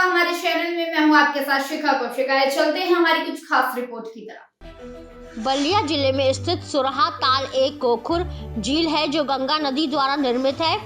हमारे चैनल में। मैं हूं आपके साथ शिखा कौशिका। चलते हैं हमारी कुछ खास रिपोर्ट की तरफ। बलिया जिले में स्थित सुरहा ताल एक गोखुर झील है जो गंगा नदी द्वारा निर्मित है।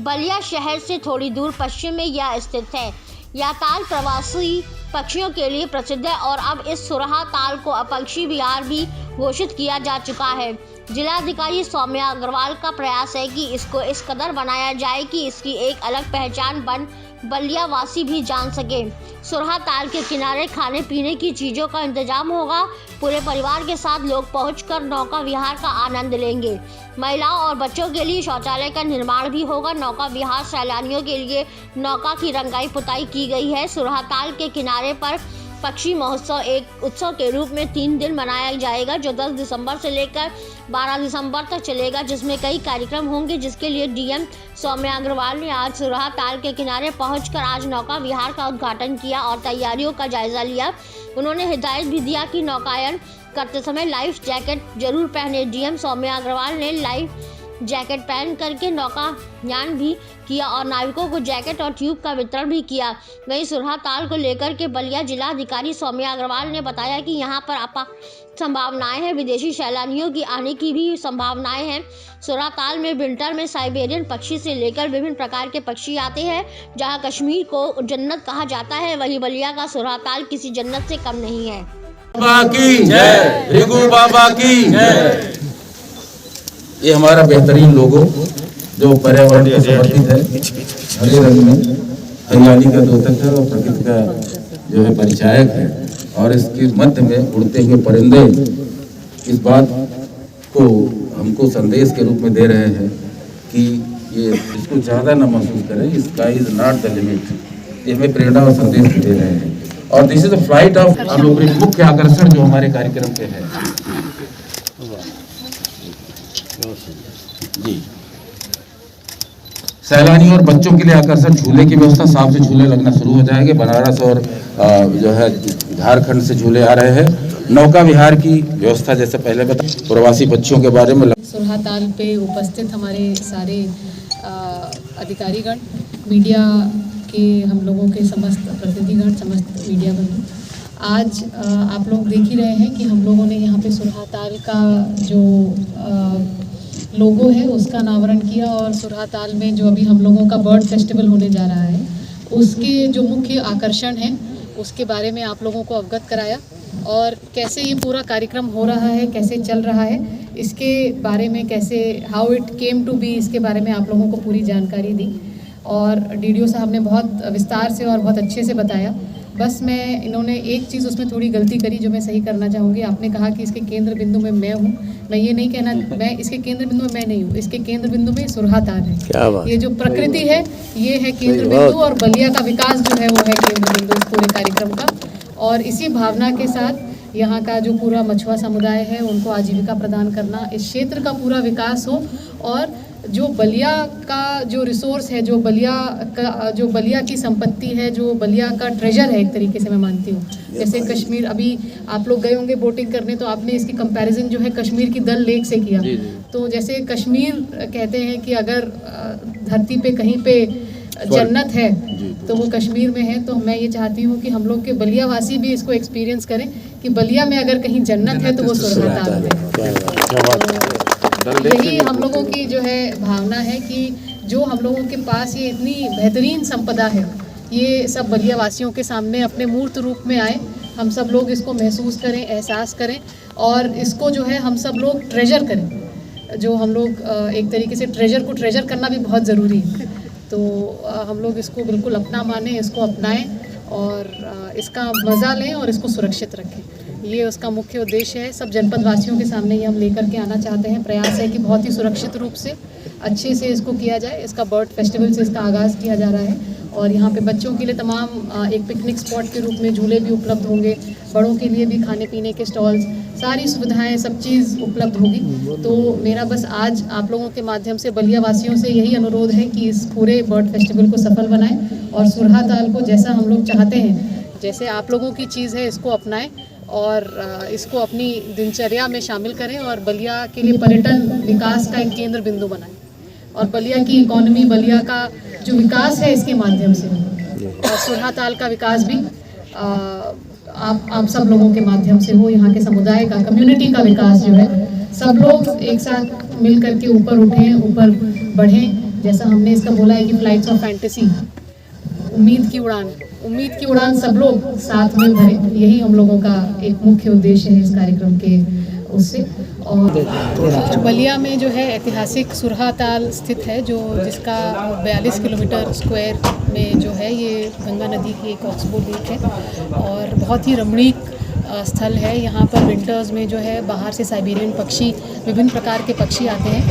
बलिया शहर से थोड़ी दूर पश्चिम में यह स्थित है। यह ताल प्रवासी पक्षियों के लिए प्रसिद्ध है और अब इस सुरहा ताल को पक्षी विहार भी घोषित किया जा चुका है। जिलाधिकारी सौम्या अग्रवाल का प्रयास है कि इसको इस कदर बनाया जाए कि इसकी एक अलग पहचान बलिया वासी भी जान सके। सुरहा ताल के किनारे खाने पीने की चीज़ों का इंतजाम होगा। पूरे परिवार के साथ लोग पहुंचकर नौका विहार का आनंद लेंगे। महिलाओं और बच्चों के लिए शौचालय का निर्माण भी होगा। नौका विहार सैलानियों के लिए नौका की रंगाई पुताई की गई है। सुरहा ताल के किनारे पर पक्षी महोत्सव एक उत्सव के रूप में 3 दिन मनाया जाएगा जो 10 दिसंबर से लेकर 12 दिसंबर तक चलेगा, जिसमें कई कार्यक्रम होंगे, जिसके लिए डीएम सौम्या अग्रवाल ने आज सुरहा ताल के किनारे पहुंचकर आज नौका विहार का उद्घाटन किया और तैयारियों का जायजा लिया। उन्होंने हिदायत भी दिया कि नौकायन करते समय लाइफ जैकेट जरूर पहने। डीएम सौम्या अग्रवाल ने लाइफ जैकेट पहन करके नौकायान भी किया और नाविकों को जैकेट और ट्यूब का वितरण भी किया। वहीं सुरहा ताल को लेकर के बलिया जिलाधिकारी सौम्या अग्रवाल ने बताया कि यहां पर अपार संभावनाएं हैं। विदेशी सैलानियों की आने की भी संभावनाएं हैं। सुरहा ताल में विंटर में साइबेरियन पक्षी से लेकर विभिन्न प्रकार के पक्षी आते हैं। जहां कश्मीर को जन्नत कहा जाता है, वहीं बलिया का सुरहा ताल किसी जन्नत से कम नहीं है। बाबा की जय, भृगु बाबा की जय। ये हमारा बेहतरीन लोगो जो पर्यावरण को समर्पित है, हरे रंग में हरियाली का द्योतक है और प्रकृति का जो है परिचायक है, और इसके मध्य में उड़ते हुए परिंदे इस बात को हमको संदेश के रूप में दे रहे हैं कि ये इसको ज़्यादा न महसूस करें, sky is not the limit. ये हमें प्रेरणा और संदेश दे रहे हैं और this is the flight of मुख्य आकर्षण जो हमारे कार्यक्रम के है। जी, सैलानी और बच्चों के लिए आकर्षक झूले की व्यवस्था, शाम से झूले लगना शुरू हो जाएंगे। बनारस और जो है झारखंड से झूले आ रहे हैं। नौका विहार की व्यवस्था जैसे पहले बता, प्रवासी पक्षियों के बारे में। सुरहा ताल पे उपस्थित हमारे सारे अधिकारीगण, मीडिया के हम लोगों के समस्त प्रतिनिधिगण, समस्त मीडिया बंधु, आज आप लोग देख ही रहे हैं कि हम लोगों ने यहाँ पे सुरहा ताल का जो लोगो है उसका अनावरण किया और सुरहा ताल में जो अभी हम लोगों का बर्ड फेस्टिवल होने जा रहा है उसके जो मुख्य आकर्षण हैं उसके बारे में आप लोगों को अवगत कराया और कैसे ये पूरा कार्यक्रम हो रहा है, कैसे चल रहा है, इसके बारे में कैसे how it came to be, इसके बारे में आप लोगों को पूरी जानकारी दी और डीडीओ साहब ने बहुत विस्तार से और बहुत अच्छे से बताया। बस इन्होंने एक चीज़ उसमें थोड़ी गलती करी जो मैं सही करना चाहूँगी। आपने कहा कि इसके केंद्र बिंदु में मैं हूँ। मैं ये नहीं कहना, मैं इसके केंद्र बिंदु में मैं नहीं हूँ। इसके केंद्र बिंदु में सुरहा ताल है। ये जो प्रकृति है ये है केंद्र बिंदु और बलिया का विकास जो है वो है केंद्र बिंदु इस पूरे कार्यक्रम का। और इसी भावना के साथ यहाँ का जो पूरा मछुआ समुदाय है उनको आजीविका प्रदान करना, इस क्षेत्र का पूरा विकास हो और जो बलिया का जो रिसोर्स है, जो बलिया की संपत्ति है, जो बलिया का ट्रेजर है, एक तरीके से मैं मानती हूँ। जैसे कश्मीर, अभी आप लोग गए होंगे बोटिंग करने तो आपने इसकी कंपैरिजन जो है कश्मीर की डल लेक से किया। तो जैसे कश्मीर कहते हैं कि अगर धरती पे कहीं पे जन्नत है तो वो कश्मीर में है। तो मैं ये चाहती हूँ कि हम लोग के बलिया वासी भी इसको एक्सपीरियंस करें कि बलिया में अगर कहीं जन्नत है तो वो सुरहा ताल में। यही हम लोगों की जो है भावना है कि जो हम लोगों के पास ये इतनी बेहतरीन संपदा है ये सब बलिया वासियों के सामने अपने मूर्त रूप में आए, हम सब लोग इसको महसूस करें, एहसास करें और इसको जो है हम सब लोग ट्रेजर करें। जो हम लोग एक तरीके से ट्रेजर को ट्रेजर करना भी बहुत ज़रूरी है। तो हम लोग इसको बिल्कुल अपना माने, इसको अपनाएं और इसका मज़ा लें और इसको सुरक्षित रखें। ये उसका मुख्य उद्देश्य है। सब जनपद वासियों के सामने ये हम लेकर के आना चाहते हैं। प्रयास है कि बहुत ही सुरक्षित रूप से अच्छे से इसको किया जाए। इसका बर्ड फेस्टिवल से इसका आगाज़ किया जा रहा है और यहाँ पे बच्चों के लिए तमाम एक पिकनिक स्पॉट के रूप में झूले भी उपलब्ध होंगे, बड़ों के लिए भी खाने पीने के स्टॉल्स, सारी सुविधाएं, सब चीज़ उपलब्ध होगी। तो मेरा बस आज आप लोगों के माध्यम से बलिया वासियों से यही अनुरोध है कि इस पूरे बर्ड फेस्टिवल को सफल बनाएं और सुरहा ताल को जैसा हम लोग चाहते हैं, जैसे आप लोगों की चीज़ है, इसको अपनाएं और इसको अपनी दिनचर्या में शामिल करें और बलिया के लिए पर्यटन विकास का एक केंद्र बिंदु बनाएं और बलिया की इकोनॉमी, बलिया का जो विकास है इसके माध्यम से और सुरहा ताल का विकास भी आप सब लोगों के माध्यम से हो। यहाँ के समुदाय का, कम्युनिटी का विकास जो है, सब लोग एक साथ मिल करके ऊपर उठें, ऊपर बढ़ें। जैसा हमने इसका बोला है कि फ्लाइट्स ऑफ फैंटेसी, उम्मीद की उड़ान सब लोग साथ में भरें। यही हम लोगों का एक मुख्य उद्देश्य है इस कार्यक्रम के उससे। और बलिया में जो है ऐतिहासिक सुरहा ताल स्थित है, जिसका 42 किलोमीटर स्क्वायर में जो है ये गंगा नदी की एक ऑक्सबो लेक है और बहुत ही रमणीक स्थल है। यहाँ पर विंटर्स में जो है बाहर से साइबेरियन पक्षी, विभिन्न प्रकार के पक्षी आते हैं,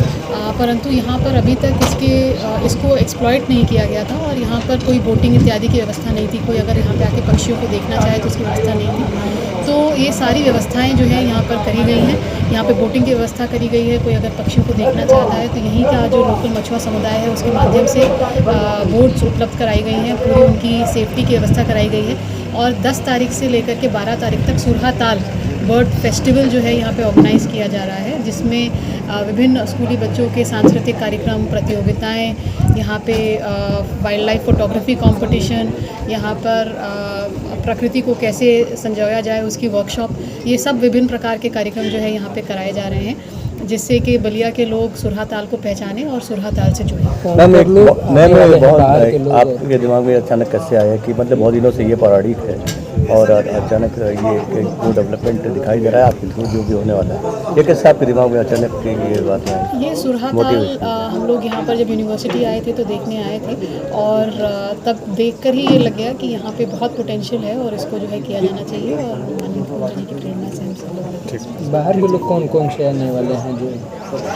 परंतु यहाँ पर अभी तक इसको एक्सप्लॉइट नहीं किया गया था और यहाँ पर कोई बोटिंग इत्यादि की व्यवस्था नहीं थी। कोई अगर यहाँ पे आके पक्षियों को देखना चाहे तो उसकी व्यवस्था नहीं थी। तो ये सारी व्यवस्थाएं जो है यहाँ पर करी गई हैं। यहाँ पे बोटिंग की व्यवस्था करी गई है। कोई अगर पक्षियों को देखना चाहता है तो यहीं का जो लोकल मछुआ समुदाय है उसके माध्यम से बोट्स उपलब्ध कराई गई हैं, पूरी उनकी सेफ्टी की व्यवस्था कराई गई है। और 10 तारीख से लेकर के 12 तारीख तक सुरहा ताल बर्ड फेस्टिवल जो है यहाँ पे ऑर्गेनाइज़ किया जा रहा है, जिसमें विभिन्न स्कूली बच्चों के सांस्कृतिक कार्यक्रम, प्रतियोगिताएं, यहाँ पे वाइल्ड लाइफ फोटोग्राफी कंपटीशन, यहाँ पर प्रकृति को कैसे संजोया जाए उसकी वर्कशॉप, ये सब विभिन्न प्रकार के कार्यक्रम जो है यहाँ पे कराए जा रहे हैं, जिससे कि बलिया के लोग सुरहा ताल को पहचानें और सुरहा ताल से जुड़ें। मैम आपके दिमाग में अचानक कैसे आया कि मतलब बहुत दिनों से ये पौराणिक है और अचानक ये डेवलपमेंट दिखाई दे रहा है आपके थ्रू जो भी होने वाला है, ये कैसे आपके दिमाग में अचानक ये बात आई? ये सुरहा ताल हम लोग यहाँ पर जब यूनिवर्सिटी आए थे तो देखने आए थे और तब देखकर ही ये लग गया कि यहाँ पे बहुत पोटेंशियल है और इसको जो है किया जाना चाहिए और माननीय मुख्यमंत्री की प्रेरणा से हम सब लोग। बाहर के लोग कौन कौन से आने वाले हैं जो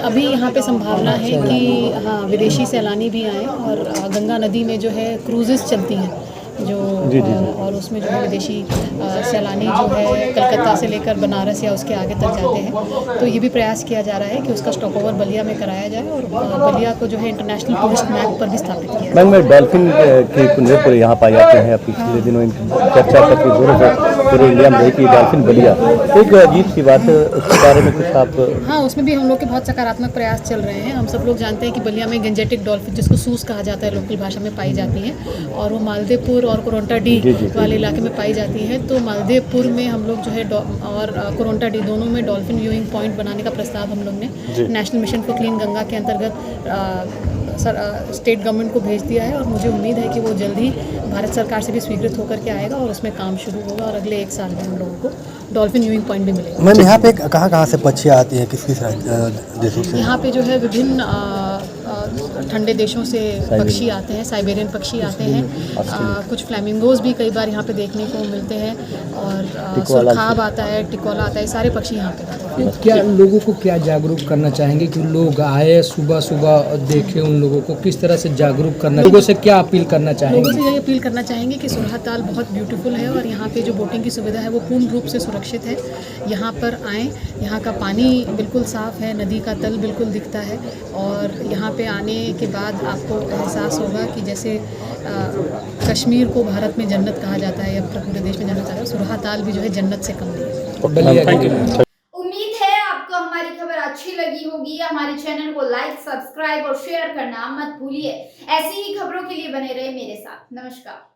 अभी यहाँ पे संभावना है कि हाँ, विदेशी सैलानी भी आए और गंगा नदी में जो है क्रूजेस चलती हैं जो और उसमें जो है विदेशी सैलानी जो है कलकत्ता से लेकर बनारस या उसके आगे तक जाते हैं। तो ये भी प्रयास किया जा रहा है कि उसका स्टॉप ओवर बलिया में कराया जाए और बलिया को जो है इंटरनेशनल टूरिस्ट मैप पर भी स्थापित किया जाए। मैम डॉल्फिन के नृत्य यहाँ पाए जाते हैं, पिछले दिनों इनकी चर्चा काफी जोरों से पूरे इंडिया में रही कि डॉल्फिन बलिया, एक अजीब सी बात है, उसके बारे में कुछ आप? हाँ, उसमें भी हम लोग के बहुत सकारात्मक प्रयास चल रहे हैं। हम सब लोग जानते हैं कि बलिया में गंजेटिक डॉल्फिन, जिसको सूस कहा जाता है लोकल भाषा में, पाई जाती हैं और वो मालदेवपुर और कोरोंटा डी वाले इलाके में पाई जाती है। तो मालदेवपुर में हम लोग जो है और कोरोंटा डी दोनों में डॉल्फिन व्यूइंग पॉइंट बनाने का प्रस्ताव हम लोग ने national mission for clean Ganga के अंतर्गत स्टेट गवर्नमेंट को भेज दिया है और मुझे उम्मीद है कि वो जल्द ही भारत सरकार से भी स्वीकृत होकर के आएगा और उसमें काम शुरू होगा और अगले 1 साल में हम लोगों को डॉल्फिन व्यूइंग पॉइंट भी मिलेगा। मैम यहाँ पे कहाँ से पक्षियाँ आती हैं, किस किस देशों से? यहाँ पे जो है विभिन्न ठंडे देशों से पक्षी आते हैं, साइबेरियन पक्षी आते हैं, कुछ फ्लैमिंगोज भी कई बार यहाँ पे देखने को मिलते हैं और सुरखाब आता है, टिकोला आता है, सारे पक्षी यहाँ पे आते हैं। क्या लोगों को क्या जागरूक करना चाहेंगे कि लोग आए सुबह सुबह देखें, उन लोगों को किस तरह से जागरूक करना, लोगों से क्या अपील करना चाहेंगे? लोगों से यही अपील करना चाहेंगे कि सुरहा ताल बहुत ब्यूटीफुल है और यहाँ पे जो बोटिंग की सुविधा है वो पूर्ण रूप से सुरक्षित है। यहाँ पर आएँ, यहाँ का पानी बिल्कुल साफ़ है, नदी का तल बिल्कुल दिखता है और यहाँ पे आने के बाद आपको एहसास होगा कि जैसे कश्मीर को भारत में जन्नत कहा जाता है या पूरे देश में जन्नत कहा जाता है, सुरहा ताल भी जो है जन्नत से कम नहीं है। उम्मीद है आपको हमारी खबर अच्छी लगी होगी। हमारे चैनल को लाइक, सब्सक्राइब और शेयर करना मत भूलिए। ऐसी ही खबरों के लिए बने रहे मेरे साथ। नमस्कार।